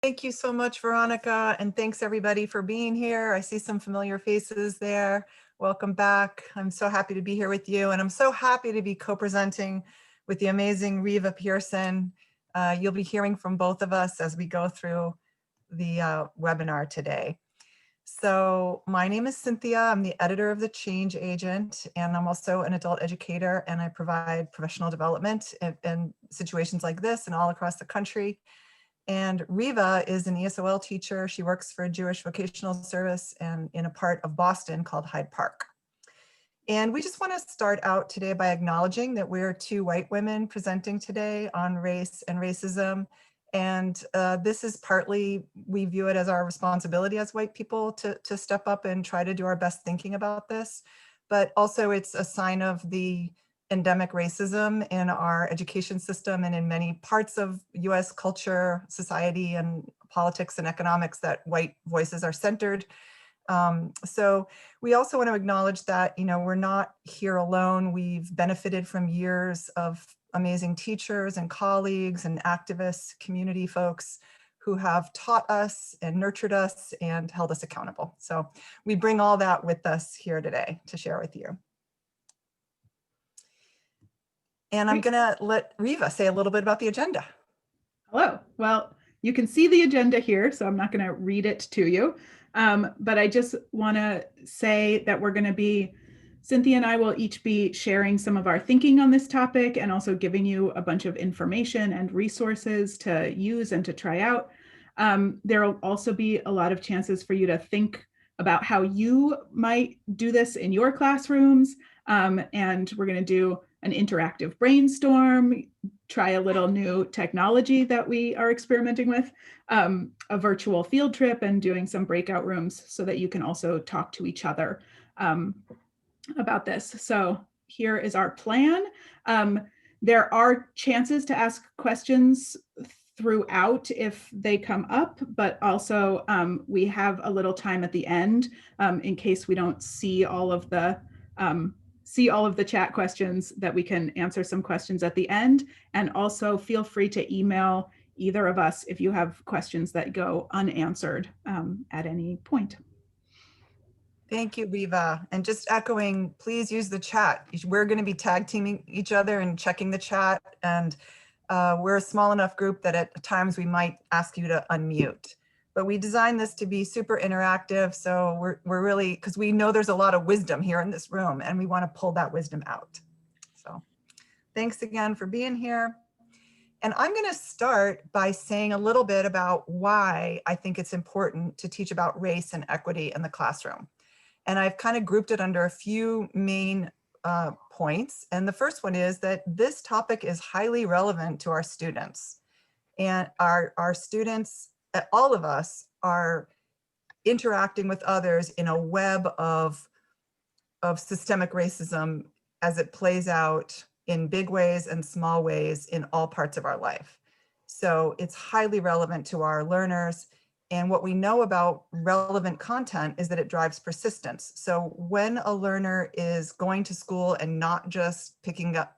Thank you so much, Veronica, and thanks everybody for being here. I see some familiar faces there. Welcome back. I'm so happy to be here with you, and I'm so happy to be co-presenting with the amazing Riva Pearson. You'll be hearing from both of us as we go through the webinar today. So my name is Cynthia. I'm the editor of The Change Agent, and I'm also an adult educator, and I provide professional development in situations like this and all across the country. And Riva is an ESOL teacher. She works for a Jewish vocational service and in a part of Boston called Hyde Park. And we just want to start out today by acknowledging that we're two white women presenting today on race and racism. And this is partly, we view it as our responsibility as white people to step up and try to do our best thinking about this. But also it's a sign of the endemic racism in our education system and in many parts of US culture, society, and politics and economics that white voices are centered. So we also want to acknowledge that, we're not here alone. We've benefited from years of amazing teachers and colleagues and activists, community folks who have taught us and nurtured us and held us accountable. So we bring all that with us here today to share with you. And I'm going to let Riva say a little bit about the agenda. Hello. Well, you can see the agenda here, so I'm not going to read it to you. But I just want to say that Cynthia and I will each be sharing some of our thinking on this topic and also giving you a bunch of information and resources to use and to try out. There will also be a lot of chances for you to think about how you might do this in your classrooms. And we're going to do an interactive brainstorm, try a little new technology that we are experimenting with, a virtual field trip, and doing some breakout rooms so that you can also talk to each other about this. So here is our plan. There are chances to ask questions throughout if they come up, but also we have a little time at the end in case we don't see all of the chat questions, that we can answer some questions at the end. And also feel free to email either of us if you have questions that go unanswered at any point. Thank you, Riva. And just echoing, please use the chat. We're going to be tag teaming each other and checking the chat. And we're a small enough group that at times we might ask you to unmute. But we designed this to be super interactive. So we're really, because we know there's a lot of wisdom here in this room and we want to pull that wisdom out. So thanks again for being here. And I'm going to start by saying a little bit about why I think it's important to teach about race and equity in the classroom. And I've kind of grouped it under a few main points. And the first one is that this topic is highly relevant to our students. And our students, all of us, are interacting with others in a web of systemic racism as it plays out in big ways and small ways in all parts of our life. So it's highly relevant to our learners. And what we know about relevant content is that it drives persistence. So when a learner is going to school and not just picking up,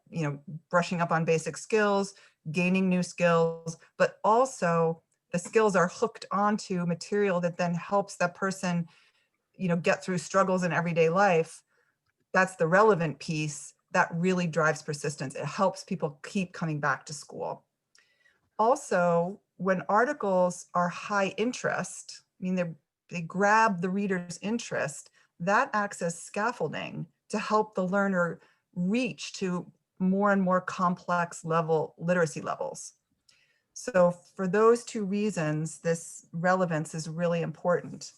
brushing up on basic skills, gaining new skills, but also the skills are hooked onto material that then helps that person, get through struggles in everyday life, that's the relevant piece that really drives persistence. It helps people keep coming back to school. Also, when articles are high interest, they grab the reader's interest, that acts as scaffolding to help the learner reach to more and more complex literacy levels. So for those two reasons, this relevance is really important.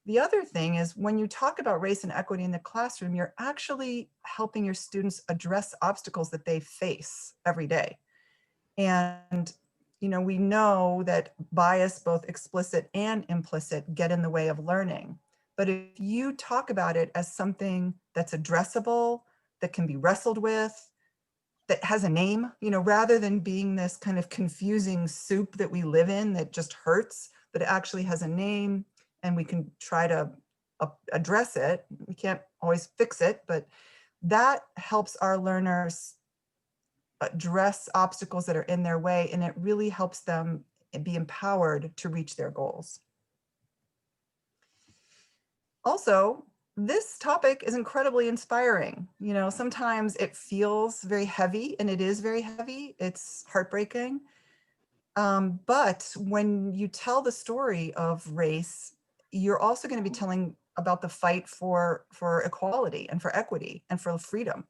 The other thing is when you talk about race and equity in the classroom, you're actually helping your students address obstacles that they face every day. And we know that bias, both explicit and implicit, get in the way of learning. But if you talk about it as something that's addressable, that can be wrestled with, that has a name, rather than being this kind of confusing soup that we live in that just hurts, but it actually has a name and we can try to address it. We can't always fix it, but that helps our learners address obstacles that are in their way, and it really helps them be empowered to reach their goals. Also, this topic is incredibly inspiring. You know, sometimes it feels very heavy, and it is very heavy. It's heartbreaking. But when you tell the story of race, you're also going to be telling about the fight for equality and for equity and for freedom.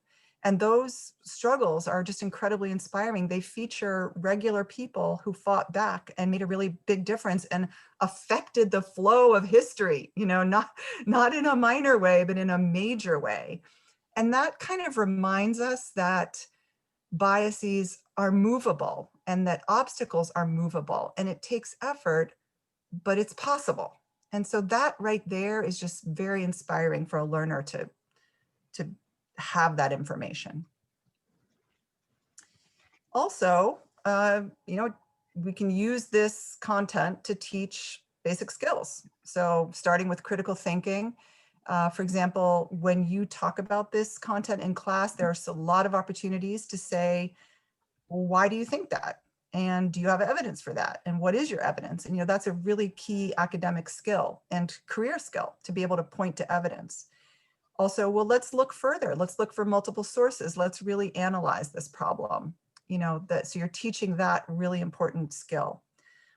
And those struggles are just incredibly inspiring. They feature regular people who fought back and made a really big difference and affected the flow of history, you know, not in a minor way, but in a major way. And that kind of reminds us that biases are movable and that obstacles are movable, and it takes effort, but it's possible. And so that right there is just very inspiring for a learner to have that information. Also, you know, we can use this content to teach basic skills. So starting with critical thinking, for example, when you talk about this content in class, there's a lot of opportunities to say, well, why do you think that? And do you have evidence for that? And what is your evidence? And, you know, that's a really key academic skill and career skill to be able to point to evidence. Also, well, let's look further. Let's look for multiple sources. Let's really analyze this problem. You know, so you're teaching that really important skill.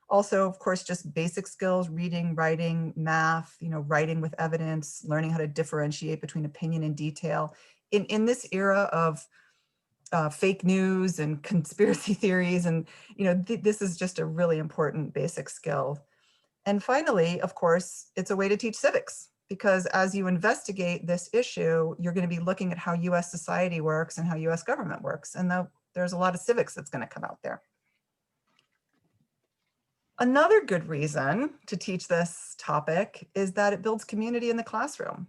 Also, of course, just basic skills, reading, writing, math, you know, writing with evidence, learning how to differentiate between opinion and detail. In this era of fake news and conspiracy theories, and, you know, this is just a really important basic skill. And finally, of course, it's a way to teach civics, because as you investigate this issue, you're going to be looking at how US society works and how US government works. And there's a lot of civics that's going to come out there. Another good reason to teach this topic is that it builds community in the classroom.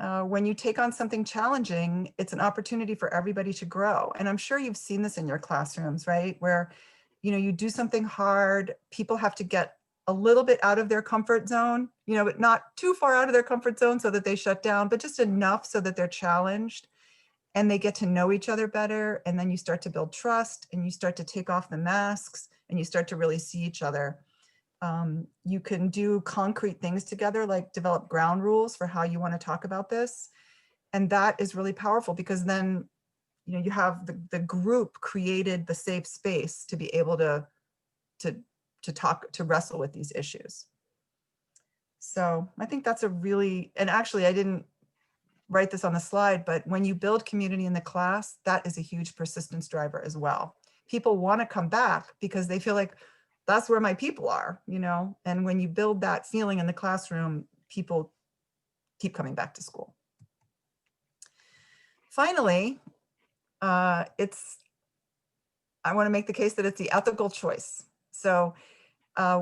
When you take on something challenging, it's an opportunity for everybody to grow. And I'm sure you've seen this in your classrooms, right? Where, you know, you do something hard, people have to get a little bit out of their comfort zone, you know, but not too far out of their comfort zone so that they shut down, but just enough so that they're challenged and they get to know each other better. And then you start to build trust and you start to take off the masks and you start to really see each other. You can do concrete things together, like develop ground rules for how you want to talk about this. And that is really powerful, because then, you know, you have the group created the safe space to be able to wrestle with these issues. So I think that's a really, and actually I didn't write this on the slide, but when you build community in the class, that is a huge persistence driver as well. People want to come back because they feel like that's where my people are, you know, and when you build that feeling in the classroom, people keep coming back to school. Finally, I want to make the case that it's the ethical choice. So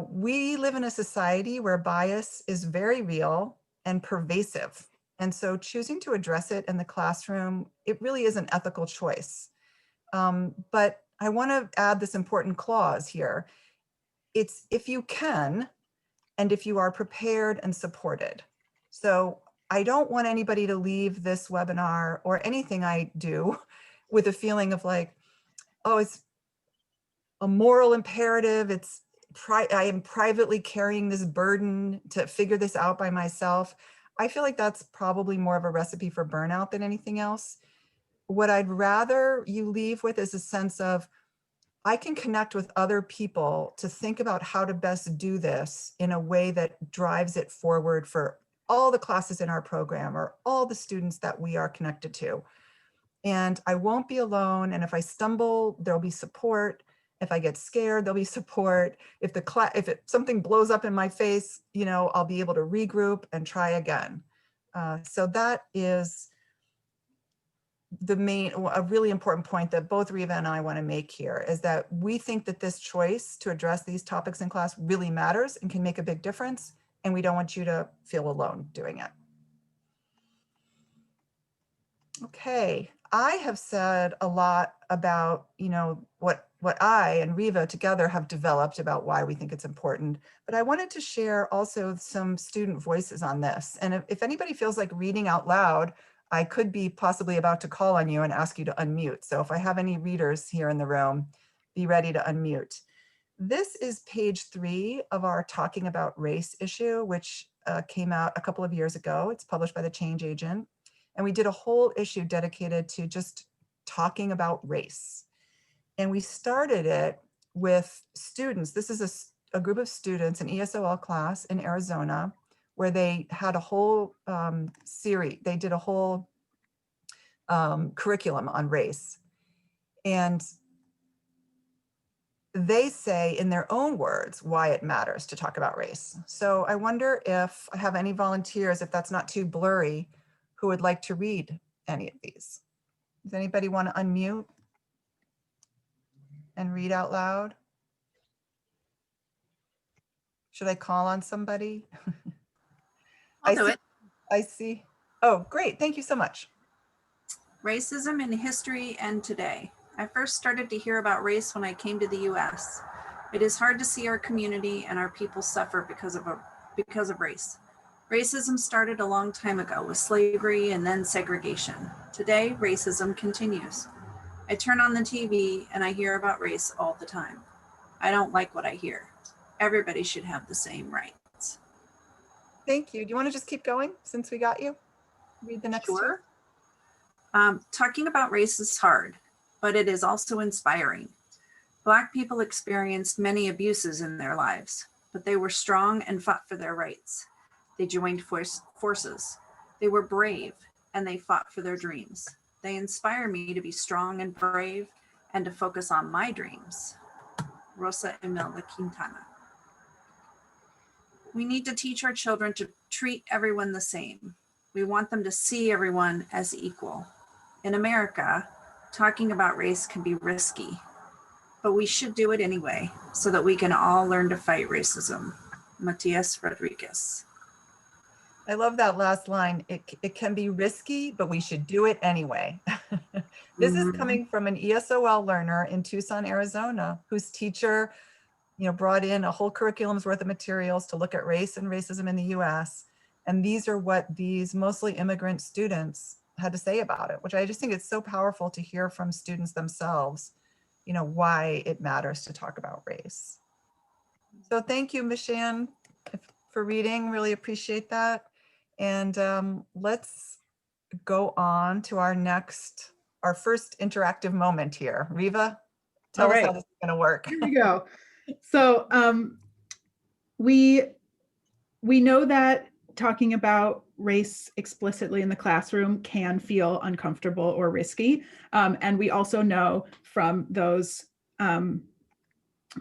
we live in a society where bias is very real and pervasive. And so choosing to address it in the classroom, it really is an ethical choice. But I want to add this important clause here. It's if you can, and if you are prepared and supported. So I don't want anybody to leave this webinar or anything I do with a feeling of like, oh, it's a moral imperative. I am privately carrying this burden to figure this out by myself. I feel like that's probably more of a recipe for burnout than anything else. What I'd rather you leave with is a sense of, I can connect with other people to think about how to best do this in a way that drives it forward for all the classes in our program or all the students that we are connected to. And I won't be alone. And if I stumble, there'll be support. If I get scared, there'll be support. If something blows up in my face, you know, I'll be able to regroup and try again. So that is a really important point that both Riva and I want to make here, is that we think that this choice to address these topics in class really matters and can make a big difference. And we don't want you to feel alone doing it. Okay, I have said a lot about, you know, what I and Riva together have developed about why we think it's important, but I wanted to share also some student voices on this. And if anybody feels like reading out loud, I could be possibly about to call on you and ask you to unmute. So if I have any readers here in the room, be ready to unmute. This is page 3 of our Talking About Race issue, which came out a couple of years ago. It's published by the Change Agent. And we did a whole issue dedicated to just talking about race. And we started it with students. This is a group of students, an ESOL class in Arizona, where they had a whole series. They did a whole curriculum on race. And they say in their own words why it matters to talk about race. So I wonder if I have any volunteers, if that's not too blurry, who would like to read any of these. Does anybody want to unmute and read out loud? Should I call on somebody? I'll do it. I see. Oh, great. Thank you so much. Racism in history and today. I first started to hear about race when I came to the US. It is hard to see our community and our people suffer because of race. Racism started a long time ago with slavery and then segregation. Today, racism continues. I turn on the TV and I hear about race all the time. I don't like what I hear. Everybody should have the same rights. Thank you. Do you want to just keep going since we got you? Read the next Sure. Talking about race is hard, but it is also inspiring. Black people experienced many abuses in their lives, but they were strong and fought for their rights. They joined forces. They were brave and they fought for their dreams. They inspire me to be strong and brave and to focus on my dreams. Rosa Imelda Quintana. We need to teach our children to treat everyone the same. We want them to see everyone as equal. In America, talking about race can be risky, but we should do it anyway so that we can all learn to fight racism. Matias Rodriguez. I love that last line. It can be risky, but we should do it anyway. This is coming from an ESOL learner in Tucson, Arizona, whose teacher, brought in a whole curriculum's worth of materials to look at race and racism in the US. And these are what these mostly immigrant students had to say about it, which I just think it's so powerful to hear from students themselves, why it matters to talk about race. So thank you, Mishan, for reading. Really appreciate that. And let's go on to our first interactive moment here. Riva, tell us how this is going to work. Here we go. So we know that talking about race explicitly in the classroom can feel uncomfortable or risky. And we also know from those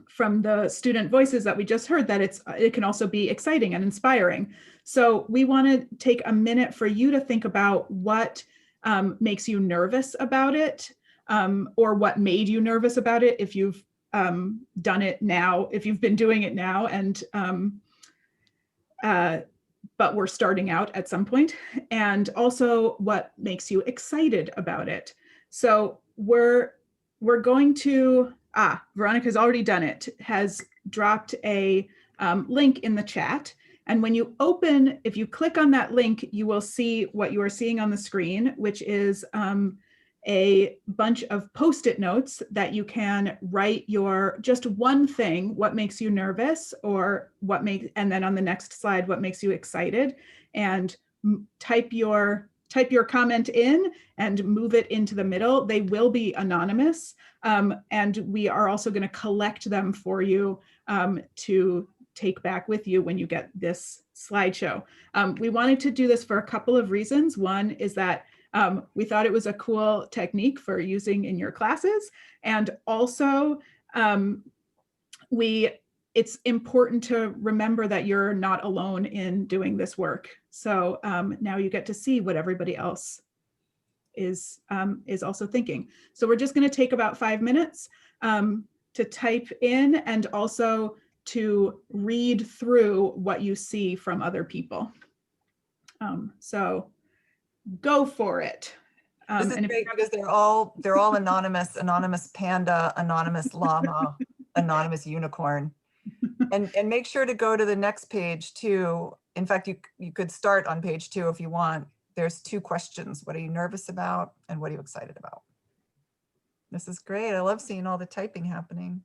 from the student voices that we just heard that it can also be exciting and inspiring. So we want to take a minute for you to think about what makes you nervous about it, or what made you nervous about it if you've done it now, if you've been doing it now, and but we're starting out at some point, and also what makes you excited about it. So we're going to, Veronica's already done it, has dropped a link in the chat. And when you open, if you click on that link, you will see what you are seeing on the screen, which is a bunch of Post-it notes that you can write your just one thing, what makes you nervous, or and then on the next slide, what makes you excited, and type your comment in and move it into the middle. They will be anonymous, and we are also going to collect them for you to take back with you when you get this slideshow. We wanted to do this for a couple of reasons. One is that we thought it was a cool technique for using in your classes. And also, it's important to remember that you're not alone in doing this work. So now you get to see what everybody else is also thinking. So we're just going to take about 5 minutes to type in and also to read through what you see from other people. So go for it. This is great because they're all anonymous panda, anonymous llama, anonymous unicorn. And make sure to go to the next page too. In fact, you could start on page 2 if you want. There's 2 questions. What are you nervous about? And what are you excited about? This is great. I love seeing all the typing happening.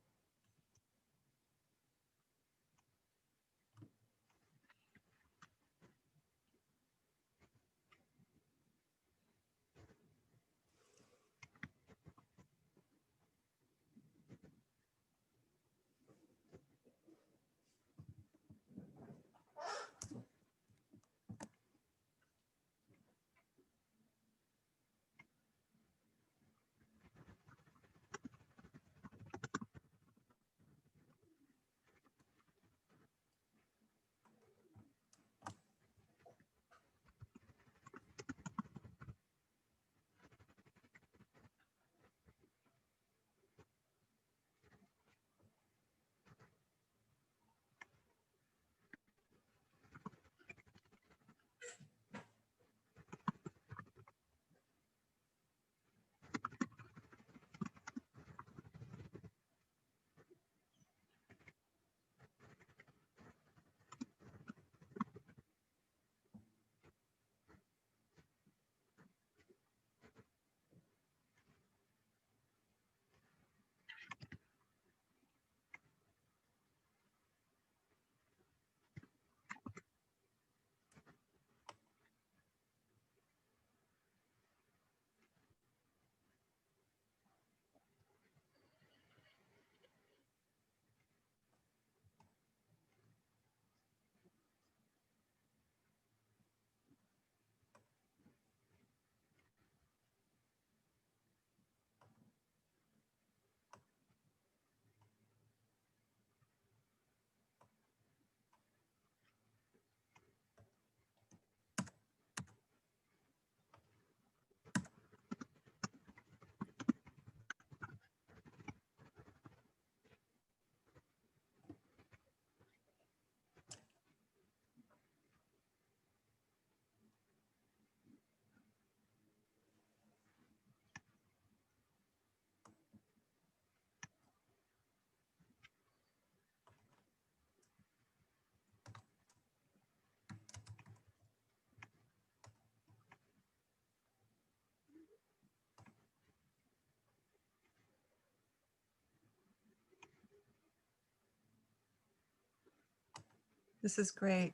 This is great.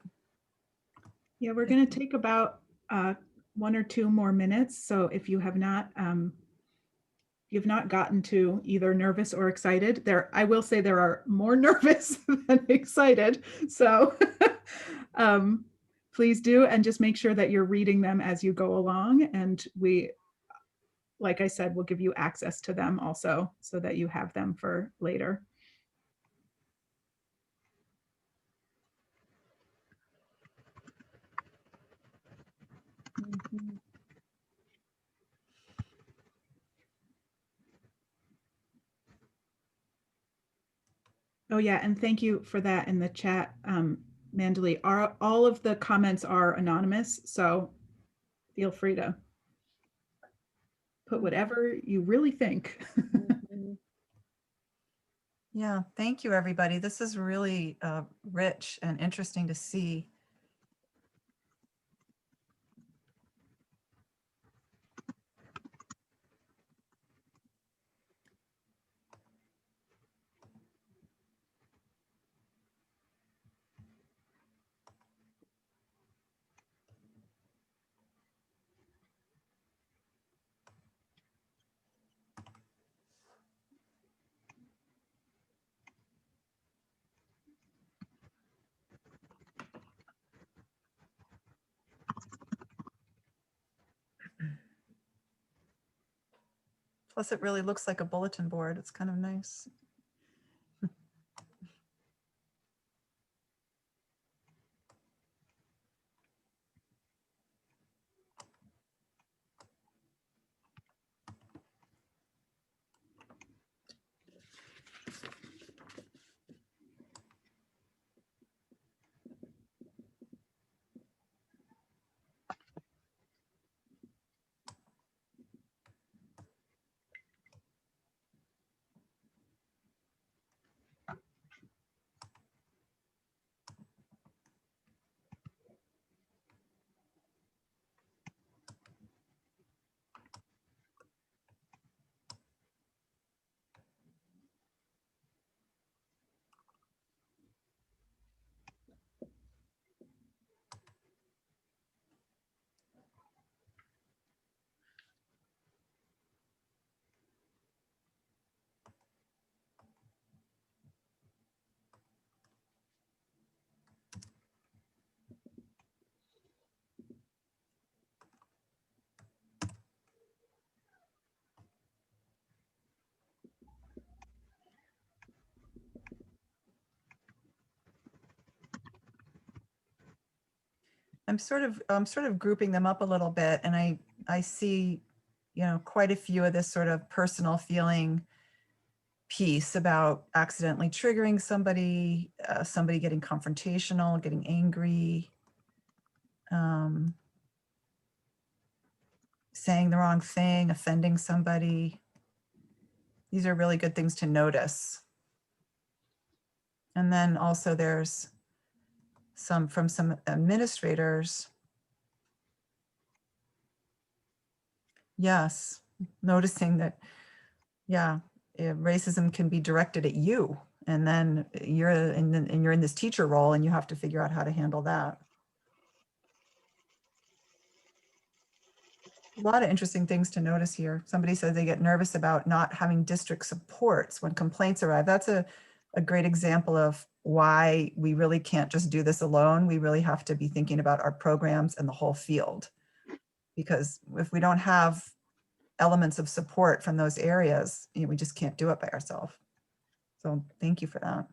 Yeah, we're going to take about 1 or 2 more minutes. So if you have not, you've not gotten to either nervous or excited, I will say there are more nervous than excited. So please do, and just make sure that you're reading them as you go along. And we, like I said, we'll give you access to them also so that you have them for later. Oh yeah, and thank you for that in the chat, Mandalee. All of the comments are anonymous, so feel free to put whatever you really think. Yeah, thank you, everybody. This is really rich and interesting to see. Plus, it really looks like a bulletin board. It's kind of nice. I'm sort of grouping them up a little bit, and I see, you know, quite a few of this sort of personal feeling piece about accidentally triggering somebody, somebody getting confrontational, getting angry, saying the wrong thing, offending somebody. These are really good things to notice. And then also there's some from some administrators. Yes, noticing that, yeah, racism can be directed at you, and then you're in this teacher role, and you have to figure out how to handle that. A lot of interesting things to notice here. Somebody says they get nervous about not having district supports when complaints arrive. That's a great example of why we really can't just do this alone. We really have to be thinking about our programs and the whole field, because if we don't have elements of support from those areas, you know, we just can't do it by ourselves. So thank you for that.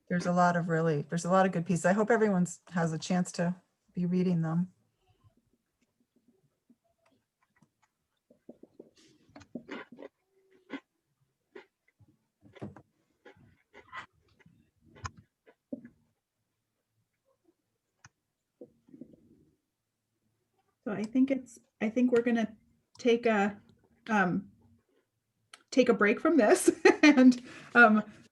There's a lot of good pieces. I hope everyone has a chance to be reading them. So I think we're going to take a break from this and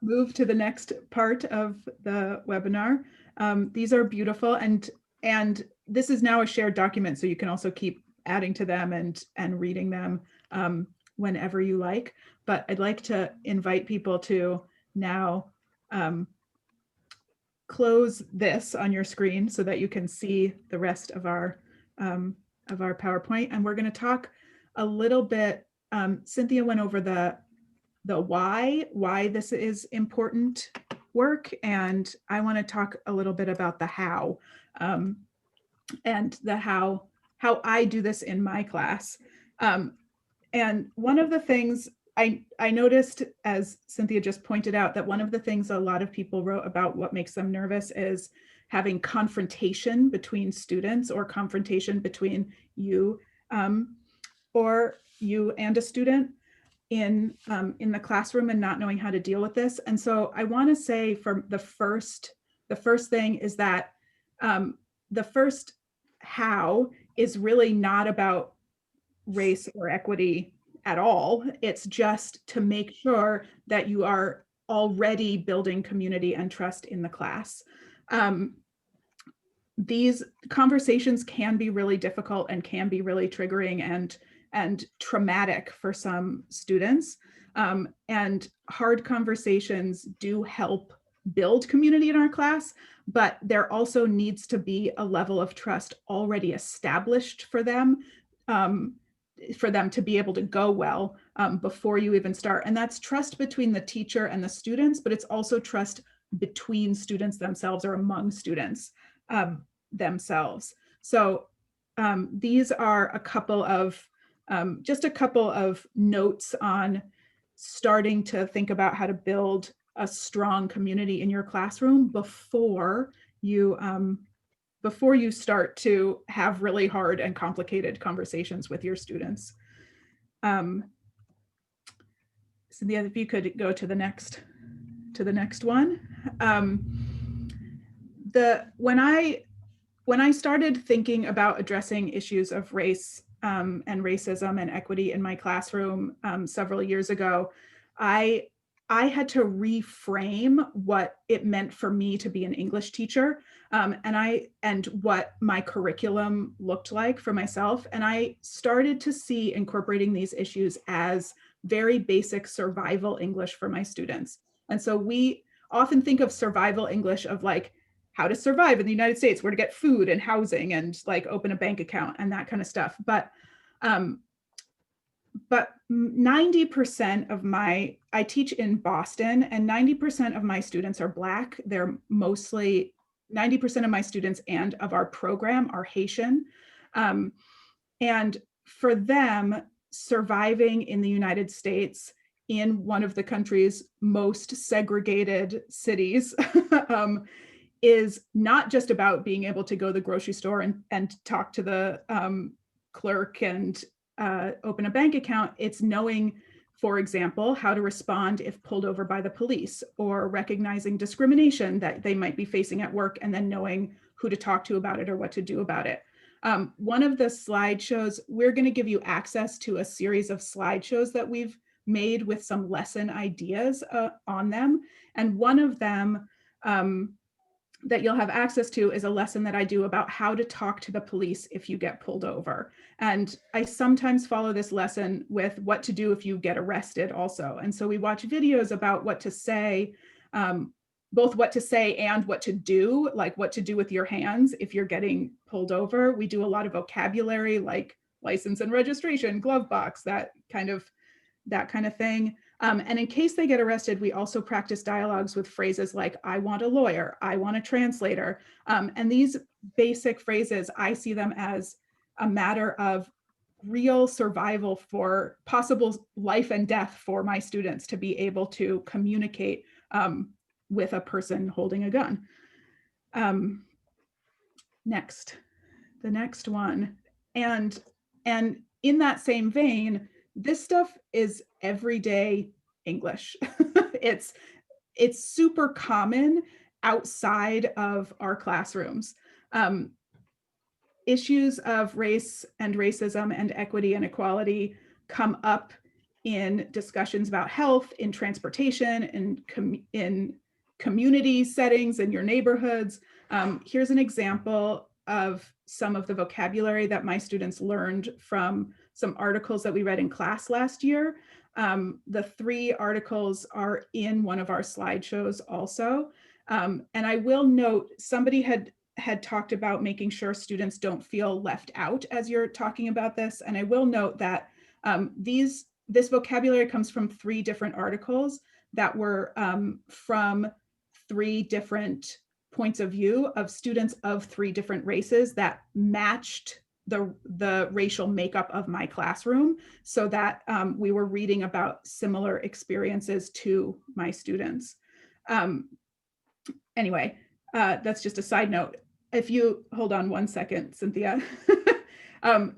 move to the next part of the webinar. These are beautiful, and this is now a shared document, so you can also keep adding to them and reading them whenever you like. But I'd like to invite people to now close this on your screen so that you can see the rest of our PowerPoint. And we're going to talk a little bit. Cynthia went over the why this is important work, and I want to talk a little bit about the how, and the how I do this in my class. And one of the things I noticed, as Cynthia just pointed out, that one of the things a lot of people wrote about what makes them nervous is having confrontation between students, or confrontation between you or you and a student in the classroom, and not knowing how to deal with this. And so I want to say, for the first thing is that the first how is really not about race or equity at all. It's just to make sure that you are already building community and trust in the class. These conversations can be really difficult and can be really triggering and traumatic for some students. And hard conversations do help build community in our class, but there also needs to be a level of trust already established for them to be able to go well before you even start. And that's trust between the teacher and the students, but it's also trust between students themselves, or among students themselves. So these are a couple of just a couple of notes on starting to think about how to build a strong community in your classroom before you start to have really hard and complicated conversations with your students. Cynthia, if you could go to the next one. When I started thinking about addressing issues of race and racism and equity in my classroom several years ago, I had to reframe what it meant for me to be an English teacher, and what my curriculum looked like for myself. And I started to see incorporating these issues as very basic survival English for my students. And so we often think of survival English of like how to survive in the United States, where to get food and housing and like open a bank account and that kind of stuff. But 90% of I teach in Boston, and 90% of my students are Black. They're mostly 90% of my students and of our program are Haitian. And for them, surviving in the United States, in one of the country's most segregated cities, is not just about being able to go to the grocery store and talk to the clerk and open a bank account. It's knowing, for example, how to respond if pulled over by the police, or recognizing discrimination that they might be facing at work, and then knowing who to talk to about it or what to do about it. One of the slideshows, we're going to give you access to a series of slideshows that we've made with some lesson ideas on them. And one of them that you'll have access to is a lesson that I do about how to talk to the police if you get pulled over. And I sometimes follow this lesson with what to do if you get arrested also. And so we watch videos about what to say, both what to say and what to do, like what to do with your hands if you're getting pulled over. We do a lot of vocabulary, like license and registration, glove box, that kind of thing. And in case they get arrested, we also practice dialogues with phrases like, I want a lawyer, I want a translator. And these basic phrases, I see them as a matter of real survival for possible life and death for my students to be able to communicate with a person holding a gun. Next, the next one. And in that same vein, this stuff is everyday English. It's super common outside of our classrooms. Issues of race and racism and equity and equality come up in discussions about health, in transportation, in community settings, in your neighborhoods. Here's an example of some of the vocabulary that my students learned from some articles that we read in class last year. The 3 articles are in one of our slideshows also. And I will note, somebody had talked about making sure students don't feel left out as you're talking about this. And I will note that this vocabulary comes from 3 different articles that were from 3 different points of view of students of 3 different races that matched the racial makeup of my classroom, so that we were reading about similar experiences to my students. Anyway, that's just a side note. If you hold on one second, Cynthia,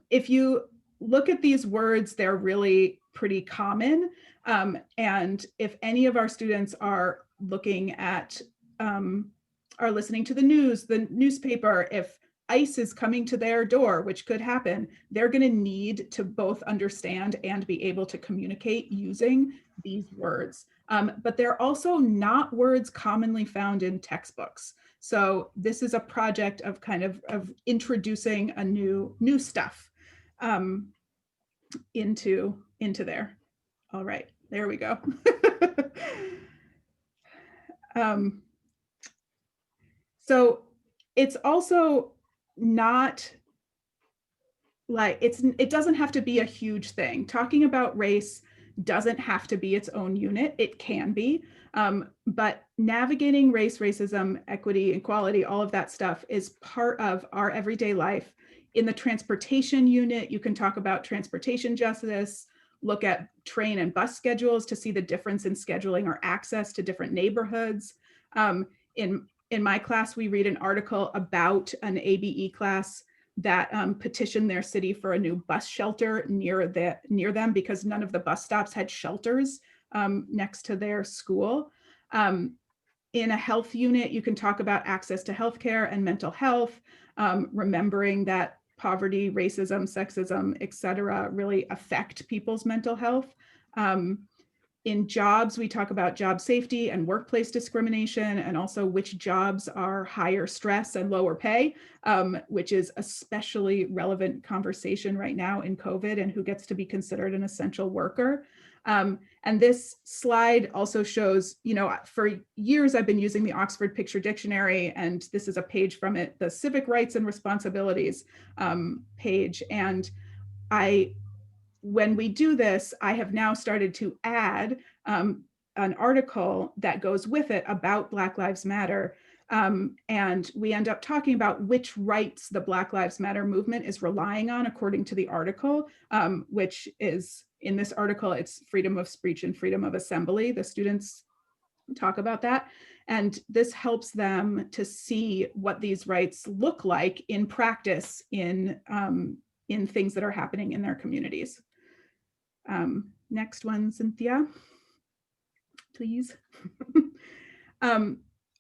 if you look at these words, they're really pretty common. And if any of our students are looking at, are listening to the news, the newspaper, if ICE is coming to their door, which could happen, they're going to need to both understand and be able to communicate using these words. But they're also not words commonly found in textbooks. So this is a project of kind of introducing a new stuff into there. All right, there we go. So it's also not like, it doesn't have to be a huge thing. Talking about race doesn't have to be its own unit. It can be, but navigating race, racism, equity, equality, all of that stuff is part of our everyday life. In the transportation unit, you can talk about transportation justice, look at train and bus schedules to see the difference in scheduling or access to different neighborhoods. In my class, we read an article about an ABE class that petitioned their city for a new bus shelter near them because none of the bus stops had shelters next to their school. In a health unit, you can talk about access to healthcare and mental health, remembering that poverty, racism, sexism, et cetera, really affect people's mental health. In jobs, we talk about job safety and workplace discrimination, and also which jobs are higher stress and lower pay, which is especially relevant conversation right now in COVID, and who gets to be considered an essential worker. And this slide also shows, for years I've been using the Oxford Picture Dictionary, and this is a page from it, the Civic Rights and Responsibilities page. And when we do this, I have now started to add an article that goes with it about Black Lives Matter. And we end up talking about which rights the Black Lives Matter movement is relying on according to the article, which is, in this article, it's freedom of speech and freedom of assembly. The students talk about that. And this helps them to see what these rights look like in practice in things that are happening in their communities. Next one, Cynthia, please.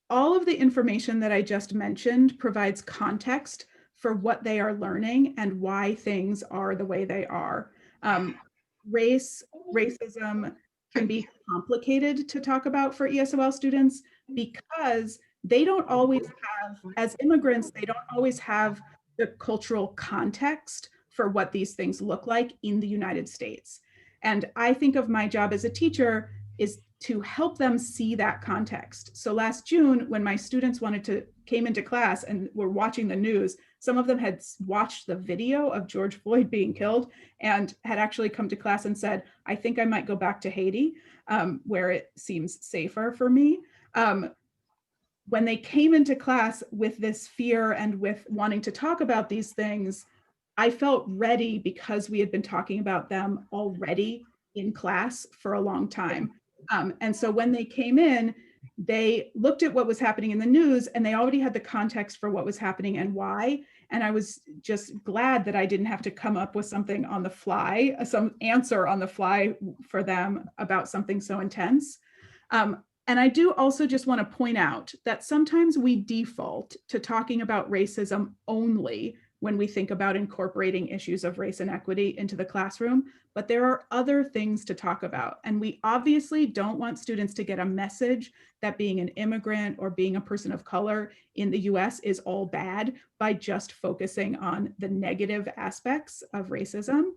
All of the information that I just mentioned provides context for what they are learning and why things are the way they are. Racism can be complicated to talk about for ESOL students because they don't always have, as immigrants, they don't always have the cultural context for what these things look like in the United States. And I think of my job as a teacher is to help them see that context. So last June, when my students came into class and were watching the news, some of them had watched the video of George Floyd being killed and had actually come to class and said, I think I might go back to Haiti, where it seems safer for me. When they came into class with this fear and with wanting to talk about these things, I felt ready because we had been talking about them already in class for a long time. And so when they came in, they looked at what was happening in the news and they already had the context for what was happening and why. And I was just glad that I didn't have to come up with something on the fly, some answer on the fly for them about something so intense. And I do also just want to point out that sometimes we default to talking about racism only when we think about incorporating issues of race and equity into the classroom, but there are other things to talk about. And we obviously don't want students to get a message that being an immigrant or being a person of color in the US is all bad by just focusing on the negative aspects of racism.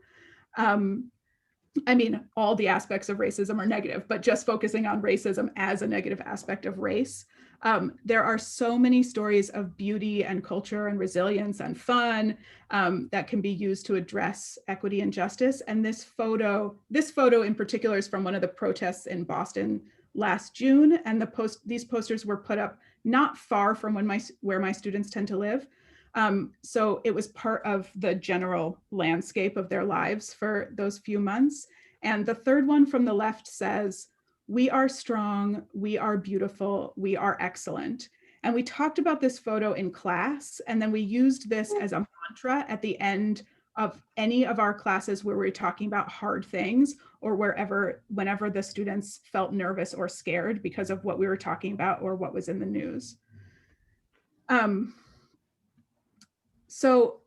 I mean, all the aspects of racism are negative, but just focusing on racism as a negative aspect of race. There are so many stories of beauty and culture and resilience and fun that can be used to address equity and justice. And this photo in particular is from one of the protests in Boston last June. And these posters were put up not far from where my students tend to live. So it was part of the general landscape of their lives for those few months. And the third one from the left says, "We are strong, we are beautiful, we are excellent." And we talked about this photo in class, and then we used this as a mantra at the end of any of our classes where we were talking about hard things, or whenever the students felt nervous or scared because of what we were talking about or what was in the news. So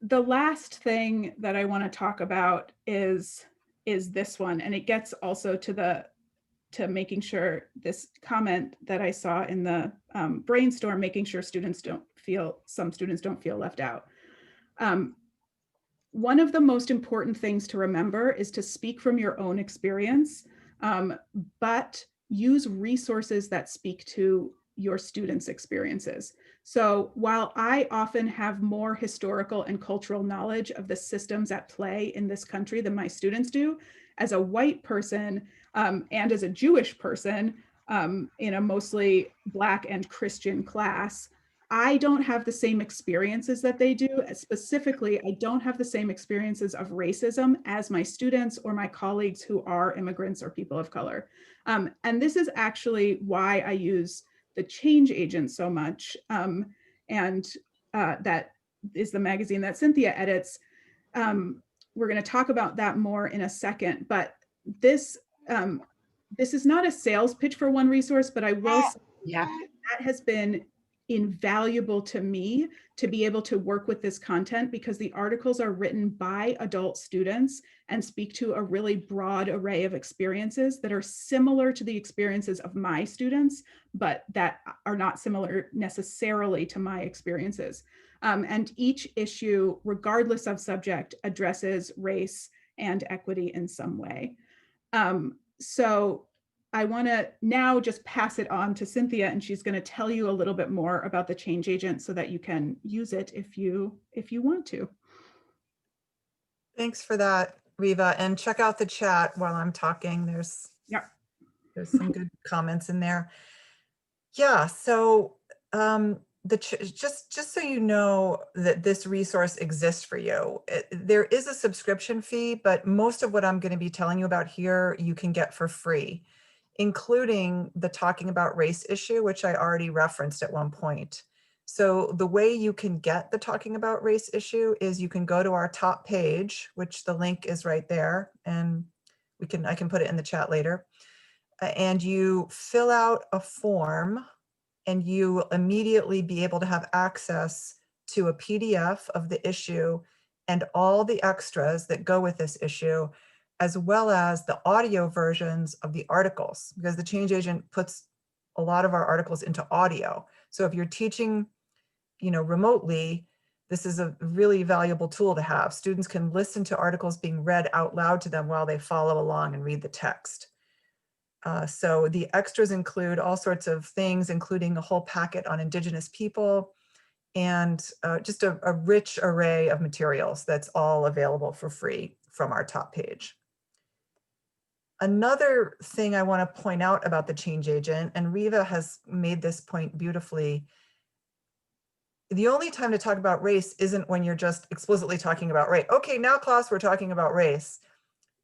the last thing that I want to talk about is this one, and it gets also to making sure this comment that I saw in the brainstorm, making sure some students don't feel left out. One of the most important things to remember is to speak from your own experience, but use resources that speak to your students' experiences. So while I often have more historical and cultural knowledge of the systems at play in this country than my students do, as a white person and as a Jewish person in a mostly Black and Christian class, I don't have the same experiences that they do. Specifically, I don't have the same experiences of racism as my students or my colleagues who are immigrants or people of color. And this is actually why I use the Change Agent so much. That is the magazine that Cynthia edits. We're going to talk about that more in a second, but this is not a sales pitch for one resource, but I will say that has been invaluable to me to be able to work with this content, because the articles are written by adult students and speak to a really broad array of experiences that are similar to the experiences of my students, but that are not similar necessarily to my experiences. And each issue, regardless of subject, addresses race and equity in some way. So I want to now just pass it on to Cynthia, and she's going to tell you a little bit more about the Change Agent so that you can use it if you want to. Thanks for that, Riva. And check out the chat while I'm talking. There's some good comments in there. Yeah, so just so you know that this resource exists for you, there is a subscription fee, but most of what I'm going to be telling you about here you can get for free, including the Talking About Race issue, which I already referenced at one point. So the way you can get the Talking About Race issue is you can go to our top page, which the link is right there, and I can put it in the chat later, and you fill out a form, and you immediately be able to have access to a PDF of the issue and all the extras that go with this issue, as well as the audio versions of the articles, because the Change Agent puts a lot of our articles into audio. So if you're teaching, remotely, this is a really valuable tool to have. Students can listen to articles being read out loud to them while they follow along and read the text. So the extras include all sorts of things, including a whole packet on Indigenous people, and just a rich array of materials that's all available for free from our top page. Another thing I want to point out about the Change Agent, and Riva has made this point beautifully, the only time to talk about race isn't when you're just explicitly talking about race. Okay, now class, we're talking about race.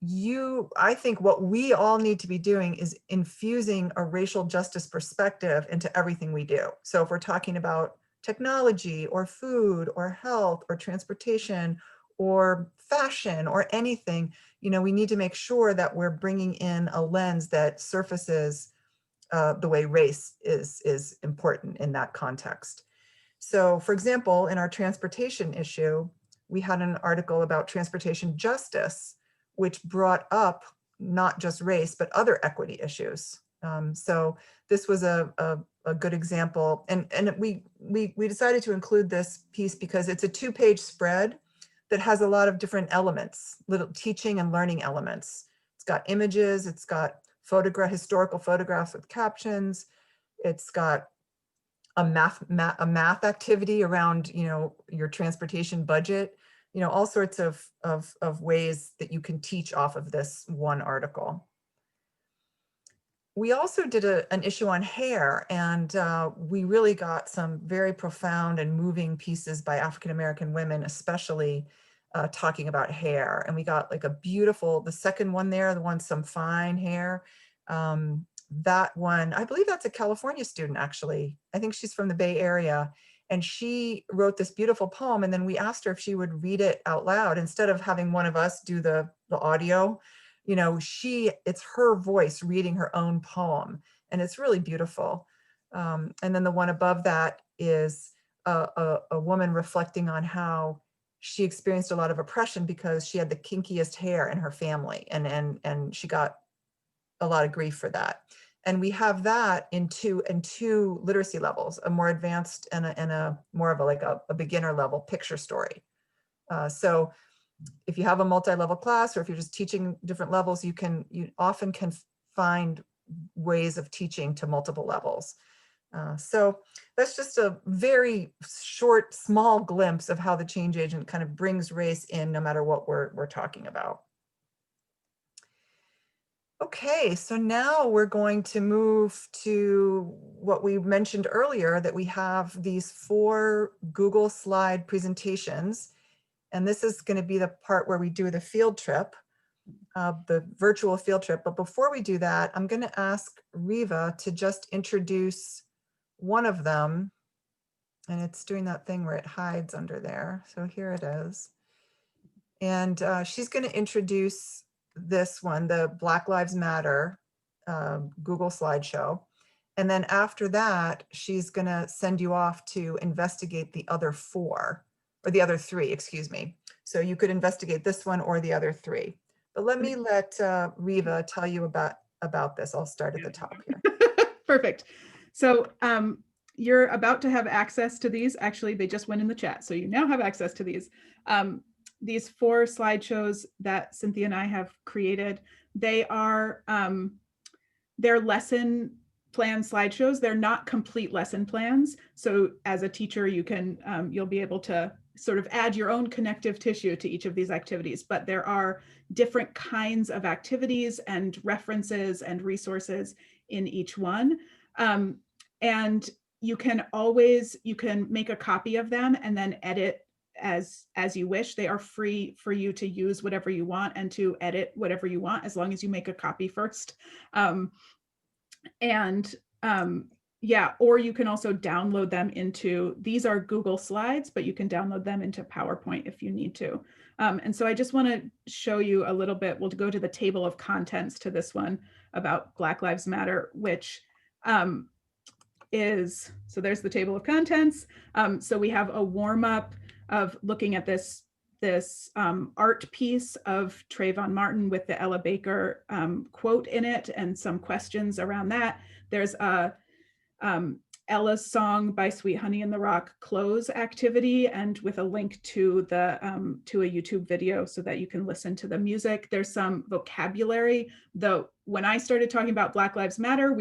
I think what we all need to be doing is infusing a racial justice perspective into everything we do. So if we're talking about technology or food or health or transportation or fashion or anything, we need to make sure that we're bringing in a lens that surfaces the way race is important in that context. So for example, in our transportation issue, we had an article about transportation justice, which brought up not just race, but other equity issues. So this was a good example. And we decided to include this piece because it's a 2-page spread that has a lot of different elements, little teaching and learning elements. It's got images, it's got historical photographs with captions, it's got a math activity around, your transportation budget, all sorts of ways that you can teach off of this one article. We also did an issue on hair, and we really got some very profound and moving pieces by African-American women, especially talking about hair. And we got like a beautiful, the second one there, the one, Some Fine Hair. That one, I believe that's a California student, actually. I think she's from the Bay Area. And she wrote this beautiful poem. And then we asked her if she would read it out loud instead of having one of us do the audio. It's her voice reading her own poem. And it's really beautiful. And then the one above that is a woman reflecting on how she experienced a lot of oppression because she had the kinkiest hair in her family. And she got a lot of grief for that. And we have that in two literacy levels, a more advanced and a more of a beginner level picture story. So if you have a multi-level class, or if you're just teaching different levels, you often can find ways of teaching to multiple levels. So that's just a very short, small glimpse of how the change agent kind of brings race in no matter what we're talking about. Okay, so now we're going to move to what we mentioned earlier, that we have these 4 Google slide presentations. And this is going to be the part where we do the field trip, the virtual field trip. But before we do that, I'm going to ask Riva to just introduce one of them. And it's doing that thing where it hides under there. So here it is. And she's going to introduce this one, the Black Lives Matter Google slideshow. And then after that, she's going to send you off to investigate the other 4, or the other 3, excuse me. So you could investigate this one or the other 3. But let Riva tell you about this. I'll start at the top here. Perfect. So you're about to have access to these. Actually, they just went in the chat. So you now have access to these. These 4 slideshows that Cynthia and I have created, they are they're lesson plan slideshows. They're not complete lesson plans. So as a teacher, you'll be able to sort of add your own connective tissue to each of these activities, but there are different kinds of activities and references and resources in each one. And you can make a copy of them and then edit as you wish. They are free for you to use whatever you want and to edit whatever you want, as long as you make a copy first. Yeah, or you can also download them these are Google Slides, but you can download them into PowerPoint if you need to. And so I just want to show you a little bit. We'll go to the table of contents to this one about Black Lives Matter, which so there's the table of contents. So we have a warm-up of looking at this art piece of Trayvon Martin with the Ella Baker quote in it and some questions around that. There's a Ella's song by Sweet Honey in the Rock close activity, and with a link to a YouTube video so that you can listen to the music. There's some vocabulary, though. When I started talking about Black Lives Matter,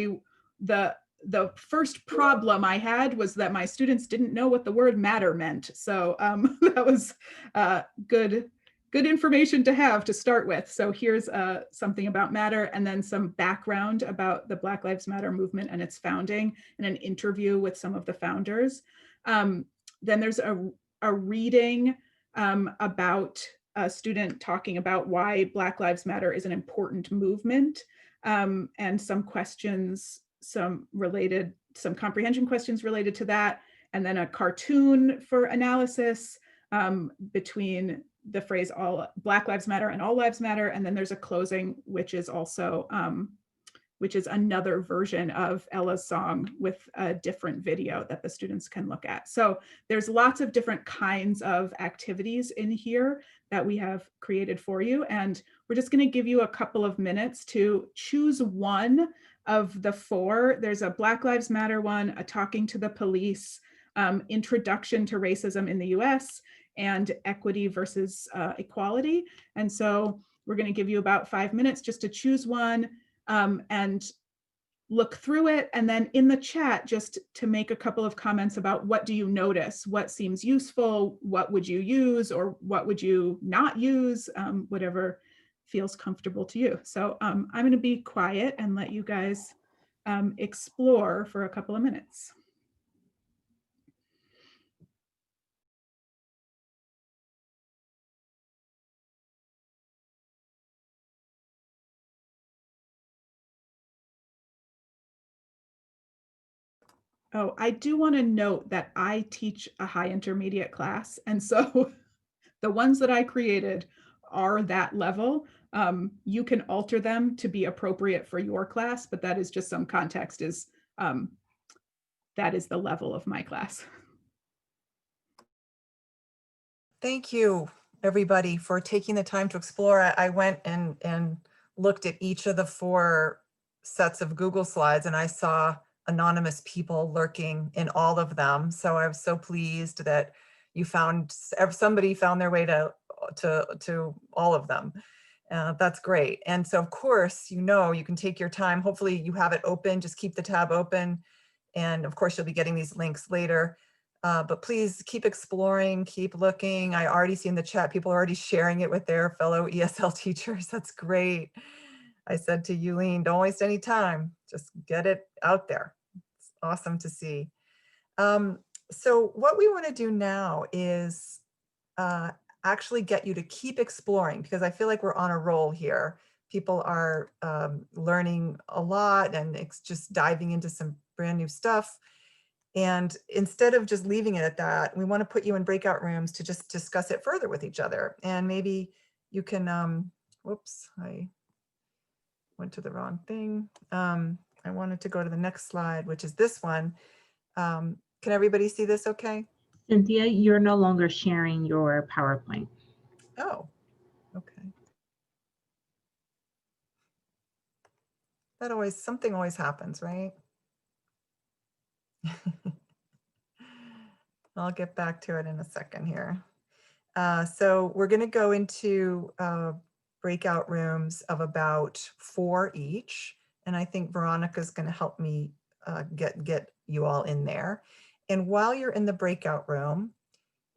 the first problem I had was that my students didn't know what the word matter meant. So that was good information to have to start with. So here's something about matter, and then some background about the Black Lives Matter movement and its founding, and an interview with some of the founders. Then there's a reading about a student talking about why Black Lives Matter is an important movement, and some questions, some comprehension questions related to that, and then a cartoon for analysis between the phrase all Black Lives Matter and all lives matter. And then there's a closing, which is also which is another version of Ella's song with a different video that the students can look at. So there's lots of different kinds of activities in here that we have created for you. And we're just going to give you a couple of minutes to choose one of the 4. There's a Black Lives Matter one, a Talking to the Police, Introduction to Racism in the US, and Equity versus Equality. And so we're going to give you about 5 minutes just to choose one and look through it. And then in the chat, just to make a couple of comments about what do you notice, what seems useful, what would you use, or what would you not use, whatever feels comfortable to you. So I'm going to be quiet and let you guys explore for a couple of minutes. Oh, I do want to note that I teach a high intermediate class. And so the ones that I created are that level. You can alter them to be appropriate for your class, but that is just some context is that is the level of my class. Thank you, everybody, for taking the time to explore. I went and looked at each of the 4 sets of Google Slides, and I saw anonymous people lurking in all of them. So I was so pleased that you found, somebody found their way to all of them. That's great. And so of course, you can take your time. Hopefully you have it open, just keep the tab open. And of course you'll be getting these links later. But please keep exploring, keep looking. I already see in the chat, people are already sharing it with their fellow ESL teachers. That's great. I said to Yulene, don't waste any time, just get it out there. It's awesome to see. So what we want to do now is actually get you to keep exploring, because I feel like we're on a roll here. People are learning a lot, and it's just diving into some brand new stuff. And instead of just leaving it at that, we want to put you in breakout rooms to just discuss it further with each other. And maybe you can, whoops, I went to the wrong thing. I wanted to go to the next slide, which is this one. Can everybody see this okay? Cynthia, you're no longer sharing your PowerPoint. Oh, okay. Something always happens, right? I'll get back to it in a second here. So we're going to go into breakout rooms of about 4 each. And I think Veronica's going to help me get you all in there. And while you're in the breakout room,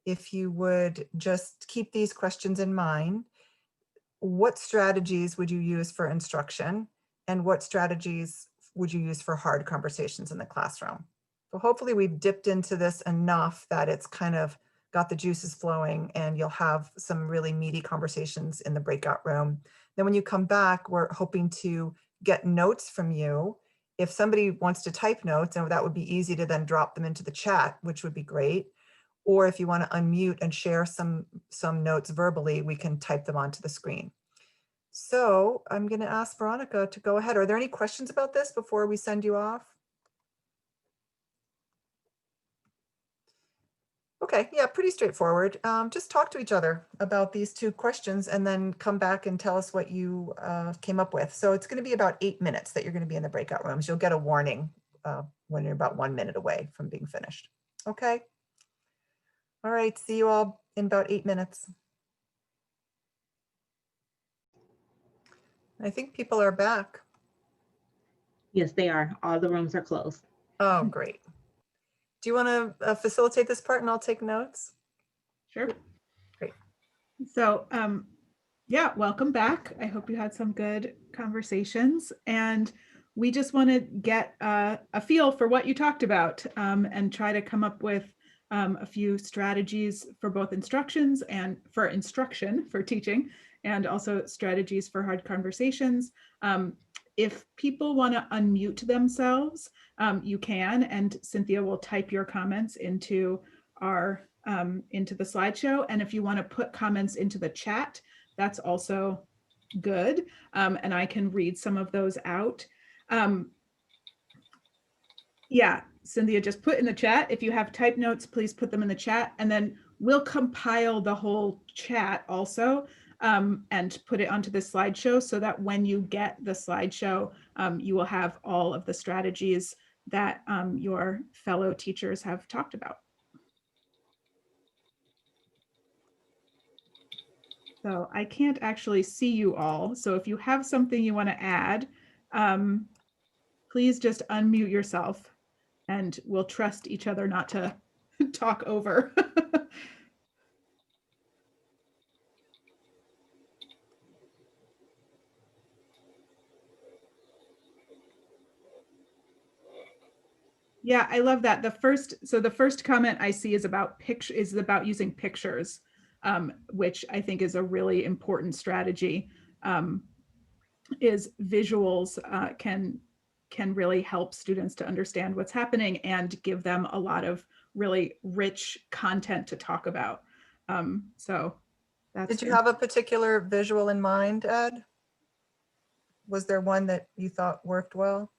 if you would just keep these questions in mind, what strategies would you use for instruction? And what strategies would you use for hard conversations in the classroom? So hopefully we've dipped into this enough that it's kind of got the juices flowing, and you'll have some really meaty conversations in the breakout room. Then when you come back, we're hoping to get notes from you. If somebody wants to type notes, and that would be easy to then drop them into the chat, which would be great. Or if you want to unmute and share some notes verbally, we can type them onto the screen. So I'm going to ask Veronica to go ahead. Are there any questions about this before we send you off? Okay, yeah, pretty straightforward. Just talk to each other about these 2 questions and then come back and tell us what you came up with. So it's going to be about 8 minutes that you're going to be in the breakout rooms. You'll get a warning when you're about 1 minute away from being finished. Okay. All right, see you all in about 8 minutes. I think people are back. Yes, they are. All the rooms are closed. Oh, great. Do you want to facilitate this part and I'll take notes? Sure. Great. So yeah, welcome back. I hope you had some good conversations, and we just want to get a feel for what you talked about and try to come up with a few strategies for both instructions and for instruction for teaching, and also strategies for hard conversations. If people want to unmute themselves, you can, and Cynthia will type your comments into our into the slideshow. And if you want to put comments into the chat, that's also good. And I can read some of those out. Yeah, Cynthia, just put in the chat. If you have type notes, please put them in the chat, and then we'll compile the whole chat also and put it onto the slideshow so that when you get the slideshow, you will have all of the strategies that your fellow teachers have talked about. So I can't actually see you all. So if you have something you want to add, please just unmute yourself and we'll trust each other not to talk over. Yeah, I love that. The first comment I see is about using pictures, which I think is a really important strategy. Is visuals can really help students to understand what's happening and give them a lot of really rich content to talk about. So that's. Did you have a particular visual in mind, Ed? Was there one that you thought worked well?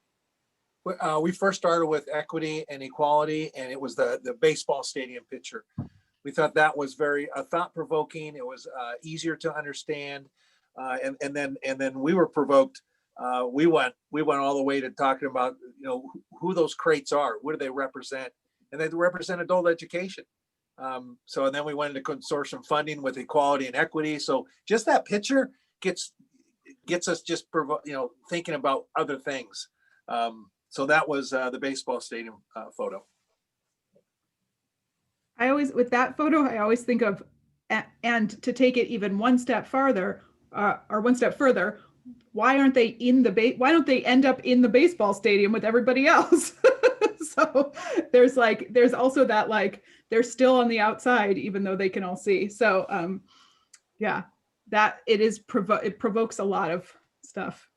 We first started with equity and equality, and it was the baseball stadium picture. We thought that was very thought-provoking. It was easier to understand, and then we were provoked. We went all the way to talking about who those crates are, what do they represent, and they represent adult education. So and then we went into consortium funding with equality and equity. So just that picture gets us just thinking about other things. So that was the baseball stadium photo. With that photo, I always think of, and to take it even one step farther, or one step further, why don't they end up in the baseball stadium with everybody else? So there's also that, they're still on the outside, even though they can all see. So yeah, that it provokes a lot of stuff.